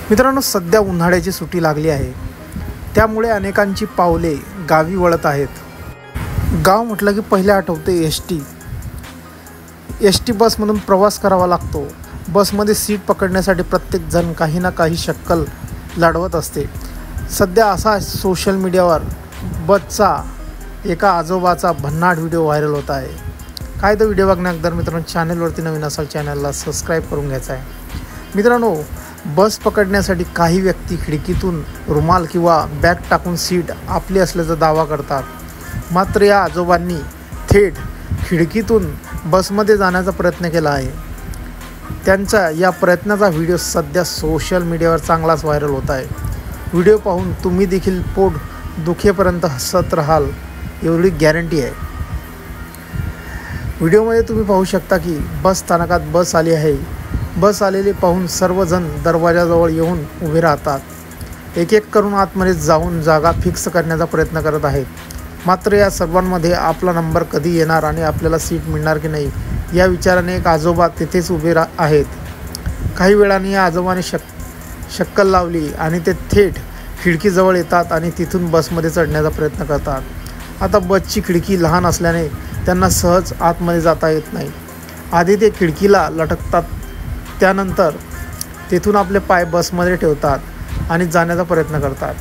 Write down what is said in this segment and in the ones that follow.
मित्रांनो, सध्या उन्हाळ्याची सुट्टी लागली आहे, त्यामुळे अनेकांची पावले गावी वळत आहेत. गाव म्हटलं की पहिले आठवते एस टी बसमधून प्रवास करावा लागतो. बसमध्ये सीट पकडण्यासाठी प्रत्येकजण काही ना काही शक्कल लढवत असते. सध्या असा सोशल मीडियावर बसचा एका आजोबाचा भन्नाट व्हिडिओ व्हायरल होत आहे. काय तो व्हिडिओ बघण्याअगोदर मित्रांनो, चॅनलवरती नवीन असाल चॅनलला सबस्क्राईब करून घ्यायचा आहे. मित्रांनो, बस पकडण्यासाठी काही व्यक्ती खिडकीतून रुमाल किंवा बॅग टाकून सीट आपली असल्याचा दावा करतात. मात्र या आजोबांनी थेट खिडकीतून बसमध्ये जाण्याचा प्रयत्न केला आहे. त्यांचा या प्रयत्नाचा व्हिडिओ सध्या सोशल मीडियावर चांगलाच व्हायरल होत आहे. व्हिडिओ पाहून तुम्ही देखील पोट दुखेपर्यंत हसत राहाल एवढी गॅरंटी आहे. व्हिडिओमध्ये तुम्ही पाहू शकता की बस स्थानकात बस आली आहे. बस आलेली पाहून सर्वजण दरवाजाजवळ येऊन उभे राहतात. एक एक करून आतमध्ये जाऊन जागा फिक्स करण्याचा प्रयत्न करत आहेत. मात्र या सर्वांमध्ये आपला नंबर कधी येणार आणि आपल्याला सीट मिळणार की नाही या विचाराने एक आजोबा तिथेच उभे आहेत. काही वेळाने या आजोबाने शक्कल लावली आणि ते थेट खिडकीजवळ येतात आणि तिथून बसमध्ये चढण्याचा प्रयत्न करतात. आता बसची खिडकी लहान असल्याने त्यांना सहज आतमध्ये जाता येत नाही. आधी ते खिडकीला लटकतात, त्यानंतर तेथून आपले पाय बसमध्ये ठेवतात आणि जाण्याचा प्रयत्न करतात.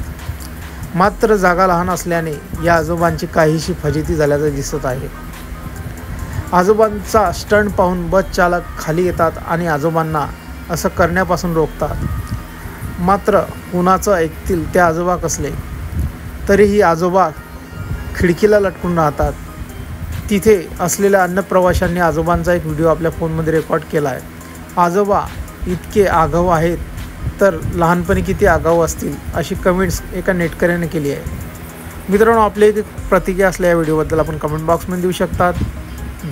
मात्र जागा लहान असल्याने या आजोबांची काहीशी फजिती झाल्याचं दिसत आहे. आजोबांचा स्टंट पाहून बस चालक खाली येतात आणि आजोबांना असं करण्यापासून रोखतात. मात्र कुणाचं ऐकतील ते आजोबा कसले. तरीही आजोबा खिडकीला लटकून राहतात. तिथे असलेल्या अन्य प्रवाशांनी आजोबांचा एक व्हिडिओ आपल्या फोनमध्ये रेकॉर्ड केला आहे. आजोबा इतके आगाऊ आहेत तर लहानपणी किती आगाऊ असतील अशी कमेंट्स एका नेटकऱ्याने केली आहे. मित्रांनो, आपली एक प्रतिक्रिया असल्या या व्हिडिओबद्दल आपण कमेंट बॉक्समध्ये देऊ शकतात.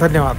धन्यवाद.